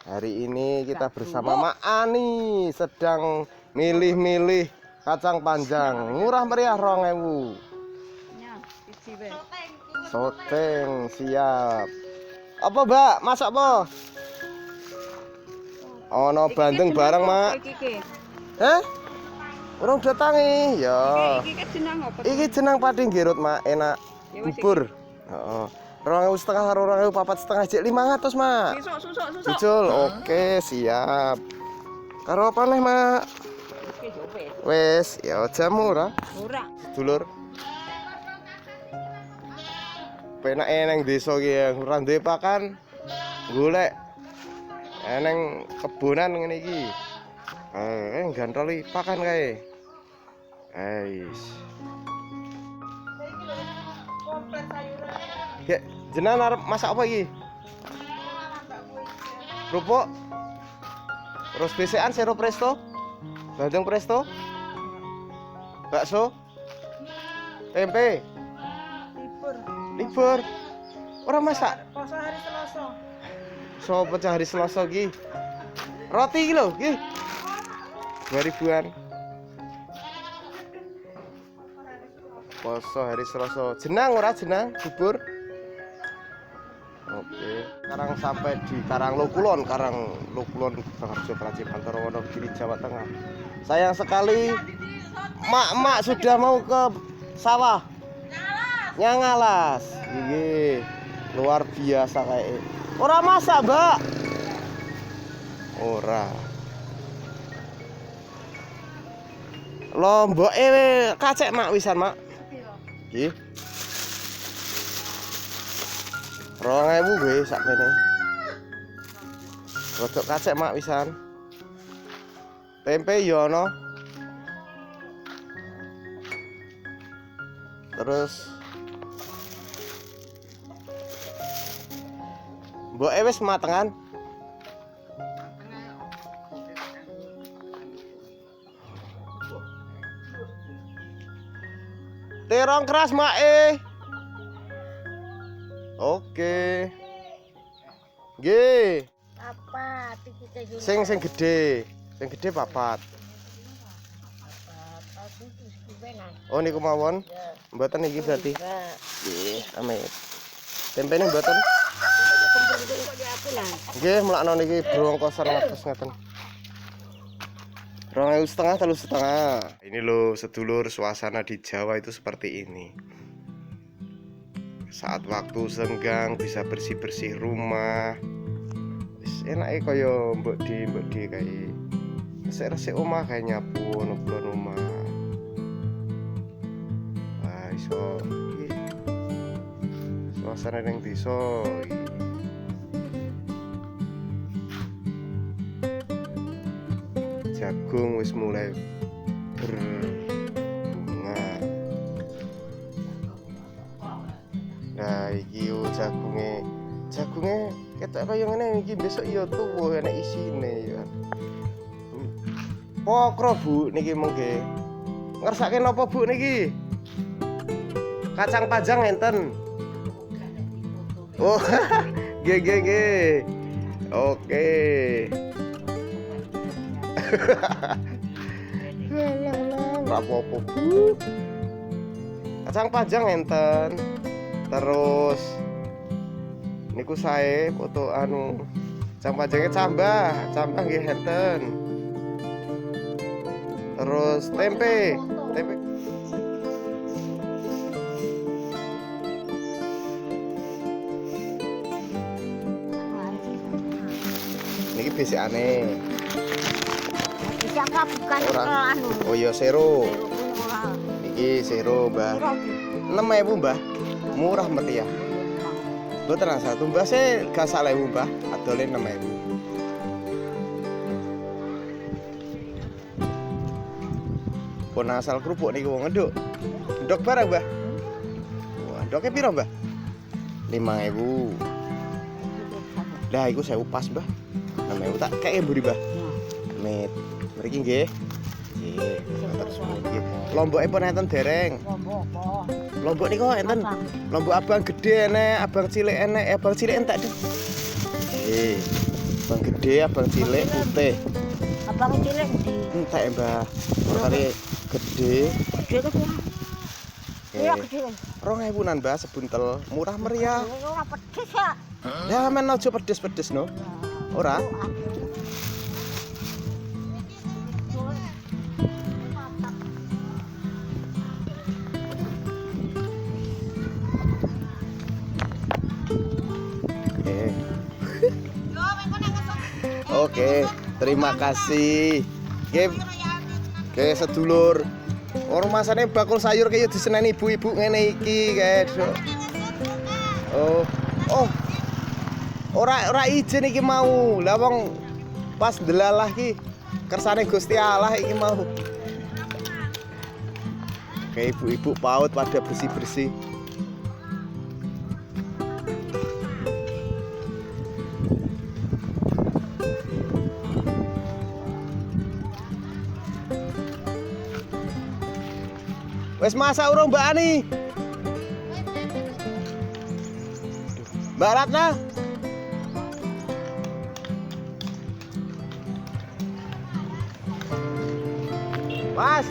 Hari ini kita bersama Mak Ani sedang milih-milih kacang panjang. Murah meriah 2.000. Soteng siap. Apa, Mbak? Masak apa? Ono bandeng bareng, Mak. Hah? Urung datangi. Ya. Iki jenang pati nggerut, Mak. Enak. Bubur. Heeh. 2.500 karo 2.400 jek 500, Mak. Susul. Oke, siap. Karo apa nih, Mak? Wes, ya jamu ora? Ora. Dulur. Penak eneng desa iki yang ora duwe pakan. Golek eneng kebonan ngene iki. Gantoli pakan kae. Ais. Ya, jenengan arep masak apa iki? Kerupuk. Terus besekan sero presto. Bandeng presto. Bakso. Tempe. Libur. Orang masak. Poso hari Selasa. So pecah hari Selasa iki. Roti iki lho, iki. 2000-an. Poso hari Selasa. Jenang ora jenang bubur. Oke, sekarang sampai di Karanglokulon, Bangharjo Praji Pantoro Wonogiri, Jawa Tengah. Sayang sekali mak sudah mau ke sawah. Nyangalas. Iki luar biasa kayak. Ora masak, Mbak. Ora. Lomboke kacek, Mak, wisan, Mak. Nggih. 2.000 gue sakmene. Rodok kacek, Mak, wisan. Tempe yo ono. Terus mboke wis matengan. Terong keras, Mak. Oke. Nggih. Papat iki keju. Sing gede. Sing gede papat. Oh niku mawon. Mboten iki berarti. Nggih, amit. Tempene mboten. Nggih, mlakno niki brongkosan ngatus ngaten. 2.500, 3.500. Ini loh sedulur, suasana di Jawa itu seperti ini. Saat waktu senggang bisa bersih-bersih rumah. Wis enake kaya mbok di kae. Resik-resik omah kae nyapu ngeblon omah. Wah, iso iki. Suasana ning desa iki. Jagung wis mulai berbunga. Nah, iki yo jagunge ketok kaya ngene iki besok yo tuwa enek isine ya. Pokro, Bu, niki mengke. Ngersake napa, Bu, niki? Kacang panjang enten. Oh, nggih. Oke. Ora apa-apa, Bu. Kacang panjang enten. Terus niku sae foto anu kacang panjangnya cambah nggih enten. Terus tempe. Niki besekane. Siapa bukan anu. Oh iya sero. Iki sero, Mbah. 6.000, Mbah. Murah meriah. Mboten rasa tumbas e gak 1.000, Mbah. Adole 6.000. Pun asal kerupuk niku wong nduk. Ndok barang, Mbah. Wah, ndoke piro, Mbah? 5.000. Lah iku 1.000 pas, Mbah. 6.000 tak keke mburi, Mbah. Amit. Mriki nggih. Nggih, matur suwun nggih. Lomboke pun enten dereng. Lombok niku enten. Lombok abang gede enek, abang cilik enek, abang cilik entek. Nggih. Abang gede, abang cilik, putih. Abang cilik di. Entek, Mbah. Kali gede. Gede ke sini. Iya Oke. gede. 2.000-an, Mbah, sebuntel. Murah meriah. Ora pedes ya. Ya, men aja pedes-pedes no. Ora. Oke, terima kasih. Oke, sedulur. Orang masane bakul sayur kayak diseneni ibu-ibu ngene iki, guys. Oh. Oh. Ora izin iki mau. Lah wong pas delalah iki kersane Gusti Allah iki mau. Oke, ibu-ibu PAUD pada bersih-bersih. Wes masak urung Mbak Ani? Mbak Ratna? Mas.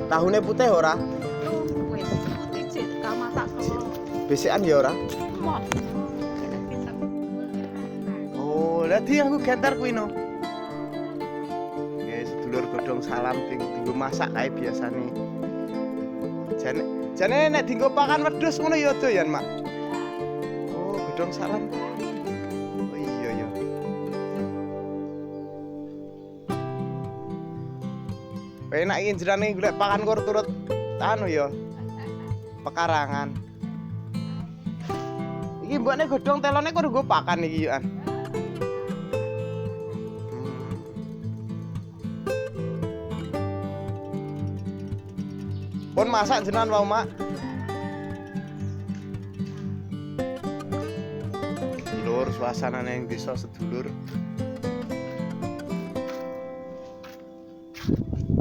Tahunnya putih ora? Wis putih cek masak telur. Besekan ya ora? Oh, dadi aku gantar kuwi no. Nggih, sedulur godhong salam dienggo masak kae biasane. Jane nek dienggo pakan wedhus ngono ya doyan, Mak. Oh, godhong salam. Oh iya ya. Enak iki jenenge golek pakan kur turut anu ya. Pekarangan. Iki mbokne godhong telone kok nggo pakan iki yo an. Pun masak jenengan mau, Mak. Sedulur suasana yang desa sedulur.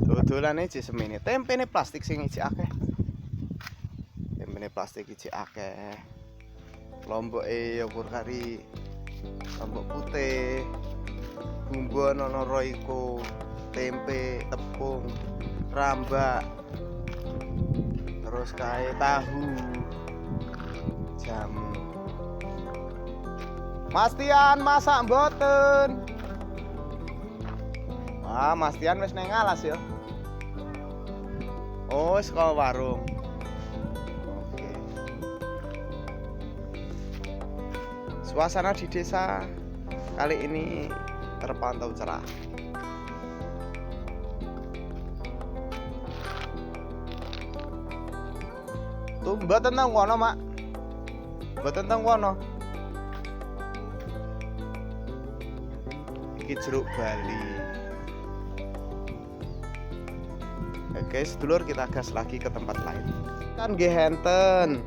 Dodolane iki semene. Tempene plastik sing iki akeh. Tempene plastik iki akeh. Lomboke ya pur kari lombok putih. Bumbu ana roiko, tempe, tepung, rambak. Terus kae tahu, jamu. Mas Tian masak mboten? Wah, Mas Tian wis nang alas ya. Oh, wis ka warung. Oke. Suasana di desa kali ini terpantau cerah. Tuh mboten teng kono, Mak. Mboten teng kono. Iki jeruk Bali. Oke, sedulur kita gas lagi ke tempat lain. Kan nggih henten.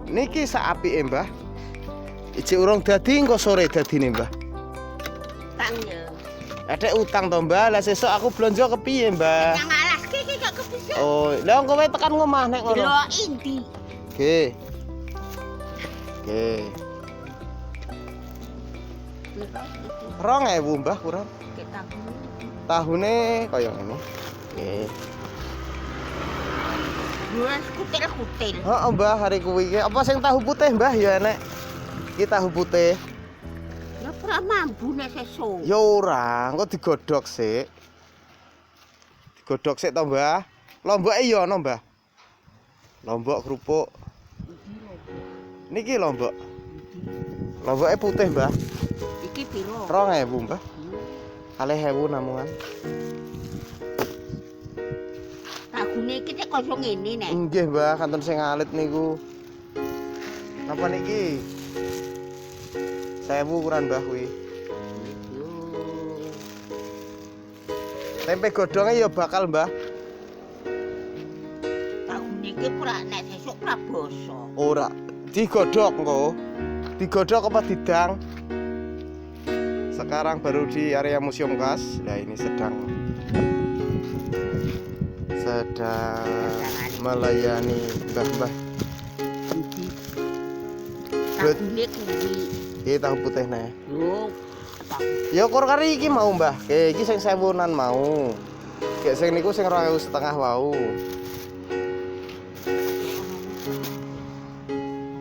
Niki sak apike, Mbah. Iji urung dadi engko sore dadine, Mbah. Tang ya. Ada utang to, Mbah. Lah sesuk aku blonjo kepiye, Mbah? Nang alas iki gak kepisa. Oh, lah kowe tekan ngomah nek ngono. Delok indi. Oke. Oke. 2.000, Mbah, kurang. Kita Tahune kaya ngene. Oke. Wes kutil-kutil. Heeh, Mbah, hari kuwi iki apa sing tahu putih, Mbah, ya enek. Iki tahu putih. Ya ora mambu nek sesuk. Ya ora, engko digodhog sik. Digodhog sik to, Mbah. Lomboke ya ana, Mbah. Lombok kerupuk. Niki lombok. Lomboke putih, Mbah. Iki piro? 2.000, Mbah. 2.000 namungan. Tagune iki nek kaya ngene nek. Nggih, Mbah, kanton sing alit niku. Napa niki? 1.000 ukuran, Mbah kuwi. Tempe godhonge ya bakal, Mbah. Tagune iki ora nek sesuk ora basa. Ora, digodhog engko. Digodhog apa didang? Sekarang baru di area Museum Kas. Nah, ini sedang melayani mbah-mbah Tahune kuwi. Iki tahu putih nih. Yo. Ya kur kari iki mau Mbah. Iki sing 1000-an mau. Kayak sing niku sing 2.500 wau.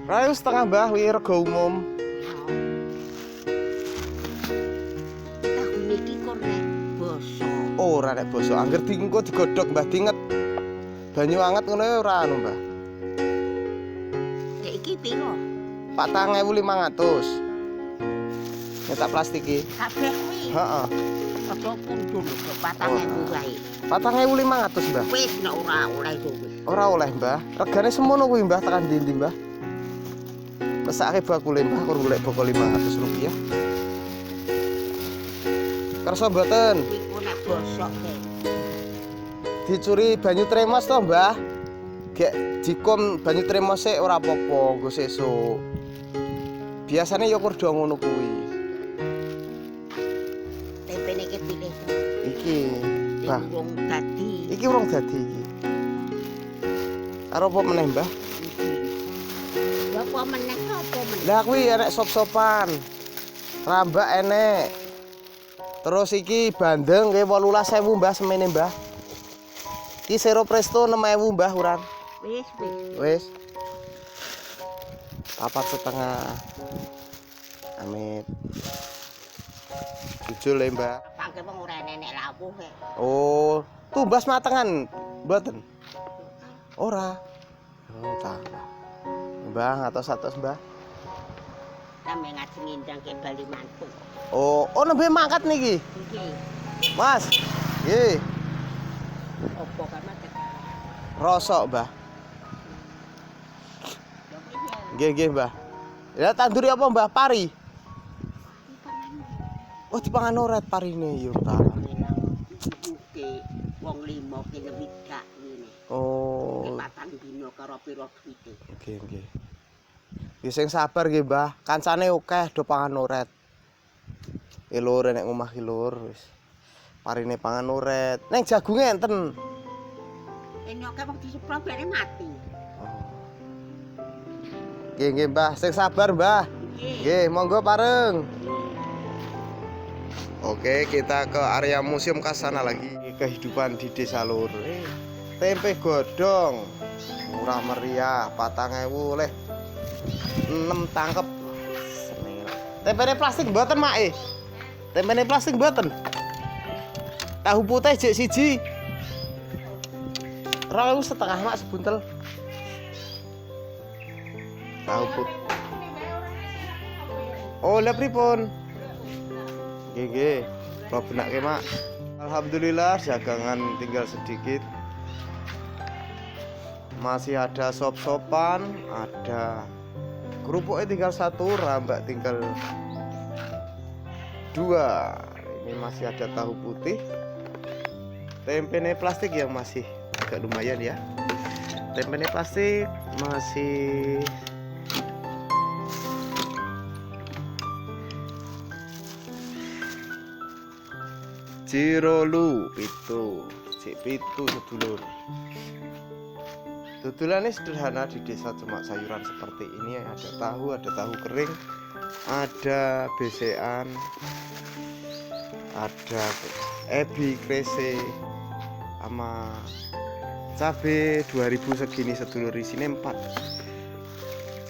2.500 Mbah wi rega umum. Tahune iki kok nek basa. Ora nek basa angger engko digodhog Mbah dinget. Banyu anget ngono ora anu Mbah. Nek iki piro? 4.500. Nyetak plastik iki. Kabeh kuwi. Heeh. Padha pundhun kok 4.000 wae. 4.500 Mbah. Wis nek ora oleh to wis. Ora oleh Mbah. Regane semono kuwi Mbah tekan ndi-ndi Mbah. Mesake bakule Mbah kur golek boko 500 rupiah. Kersa mboten? Iku nek bosok ke. Dicuri banyu tremos to Mbah. Gek dikom banyu tremos sik ora apa-apa nggo sesuk. Biasane ya kur do ngono kuwi. Tempene iki pilih. Iki Mbah. Wong dadi. Iki urung dadi iki. Karo apa meneh Mbah? Ya apa meneh apa meneh? Lah kuwi enek sop-sopan. Rambak enek. Terus iki bandeng nggih 18.000 Mbah semene Mbah. Iki Sero Presto 6.000 Mbah uran. Wis wis. Wis. 4,5. Amit. Jujul ya Mbah. Pangke wong ora enek lawuh e. Oh, tumbas matengan mboten? Ora. Oh, tak. Mbah atos-atos Mbah. Sampe ngajeng ngindang ke Bali mantu. Oh nembe mangkat niki. Iki. Mas. Nggih. Apa kan macet? Rosok, Mbah. Nggih, Mbah. Ya tanduri apa, Mbah? Pari. Oh, dipangan oret parine yo, ta. Oke, wong 5 ki lebih gak ngene. Oh. Patang dino karo pira duwite. Nggih. Nggih sing sabar nggih, Mbah. Kancane akeh do pangan oret. Lur nek ngomah ki lur wis. Parine pangan oret. Ning jagunge enten. Enoke wong diseprot bare mati. Nggih, Mbah. Sing sabar, Mbah. Nggih, monggo pareng. Oke, kita ke area museum Kasana lagi. Kehidupan di desa lur. Tempe godhong. Murah meriah, 4.000 oleh 6 tangkep. Tempene plastik mboten, Mak? Tempene plastik mboten. Tahu putih jek siji. 2.500 Mak sebuntel. Tahu putih. Oh, lha pripun? Nggih. Kula benake, Mak. Alhamdulillah dagangan tinggal sedikit. Masih ada sop-sopan, ada kerupuknya tinggal 1, rambak tinggal 2. Ini masih ada tahu putih. Tempene plastik yang masih agak lumayan ya. Tempene plastik masih Cirolu pitu, cik pitu sedulur. Tutulannya sederhana di desa, cuma sayuran seperti ini. Ada tahu kering, ada besean, ada ebi krese, sama cabe 2.000 segini sedulur. Di sini 4.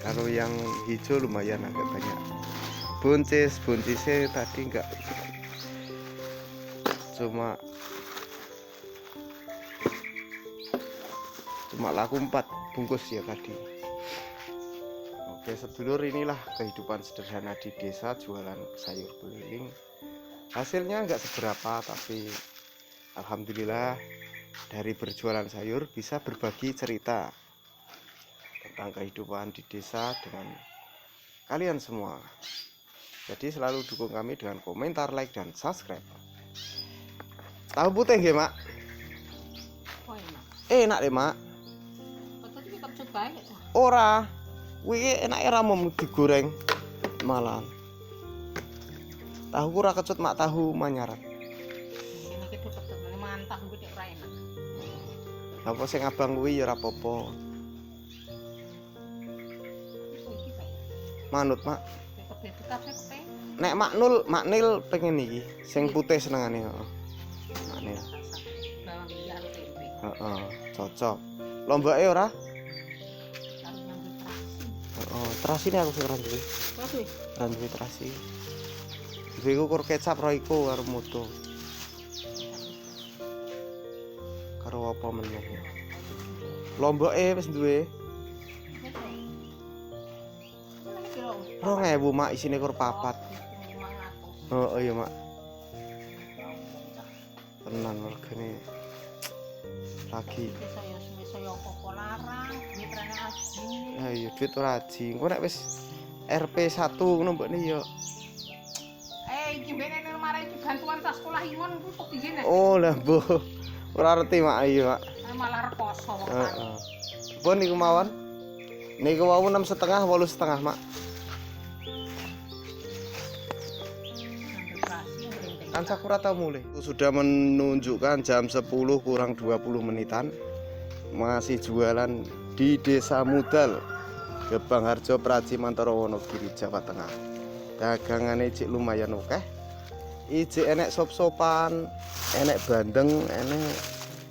Kalau yang hijau lumayan agak banyak. Buncisnya tadi enggak. Cuma laku 4 bungkus ya tadi. Oke sedulur, inilah kehidupan sederhana di desa, jualan sayur keliling. Hasilnya nggak seberapa, tapi alhamdulillah dari berjualan sayur bisa berbagi cerita tentang kehidupan di desa dengan kalian semua. Jadi selalu dukung kami dengan komentar, like, dan subscribe. Tahu putih nggih, Mak? Oh, enak. Enak deh, Mak. Ora. Kuwi enake ra mung digoreng malan. Tahu ora kecut, Mak, tahu manyaran. Ini kita ketemu mangan tahu gede ora enak. Apa sing abang kuwi ya ora apa-apa. Manut, Mak. Nek Maknil pengen iki, sing putih senengane, heeh. Maknil. Heeh, cocok. Lombake ora? Heeh, terasi ini aku sing ora duwe. Ora duwe terasi. Duwe ukur kecap Royco karo moto. Karo apa meneh? Lombake wis duwe. 2.000 Mak, isine kur 4. Oh iya Mak. Tenan regane. Lagi. Ayo duit ora aji. Engko nek wis RP1 ngono mbokne yo. Iki mbene marai bantuan tas sekolah Imon ku kok piye nek. Oh lah mbok. Ora ngerti Mak, iya Mak. Malah rekoso wong. Heeh. Pun niku mawon. Niku wau 6,5 8,5 Mak. Kan Sakura tahu mulai. Sudah menunjukkan jam 10 kurang 20 menitan. Masih jualan di Desa Mudal, Gebang Harjo, Praji Mantoro, Wonogiri, Jawa Tengah. Dagangane cik lumayan oke. Ijik enek sop-sopan, enek bandeng, enek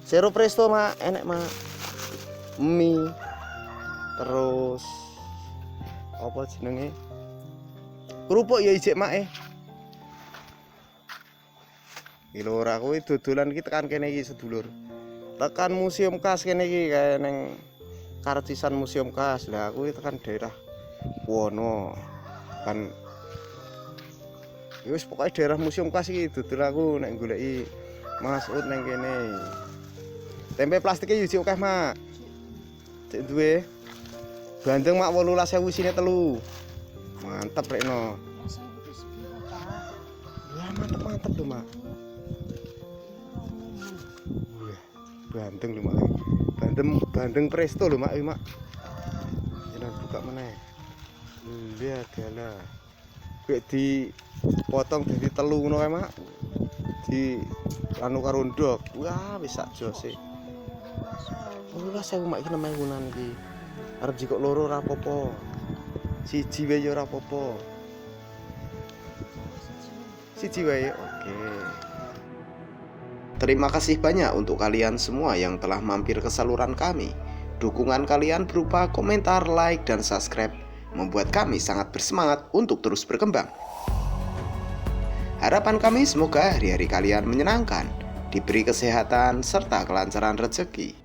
sirup presto Mak, enek Mak. Mie. Terus apa jenenge? Kerupuk ya ijik Mak Lho ora kowe dodolan iki tekan kene iki sedulur. Tekan museum khas kene iki kaya ning Karcisan Museum Khas. Lah aku tekan daerah Wono. Kan ya wis pokoke daerah Museum Khas iki dodol aku nek goleki Mas Ud ning kene. Tempe plastiknya yo akeh Mak. Cek duwe. Bandeng Mak 18.000 isine 3. Mantep rekno. Ya mantep lho Mak. Bandeng lho Mak. Bandeng presto lho Mak, Mak. Jangan buka meneh. Lihat adalah. Kayak dipotong dadi 3 ngono kae Mak. Di anu karo ndok. Wah, wis sak jose. Ora saya Mak iki nemeh ngunan iki. Arep jikok loro ora apa-apa. Siji wae ya ora apa-apa. Siji wae. Oke. Terima kasih banyak untuk kalian semua yang telah mampir ke saluran kami. Dukungan kalian berupa komentar, like, dan subscribe membuat kami sangat bersemangat untuk terus berkembang. Harapan kami semoga hari-hari kalian menyenangkan, diberi kesehatan, serta kelancaran rezeki.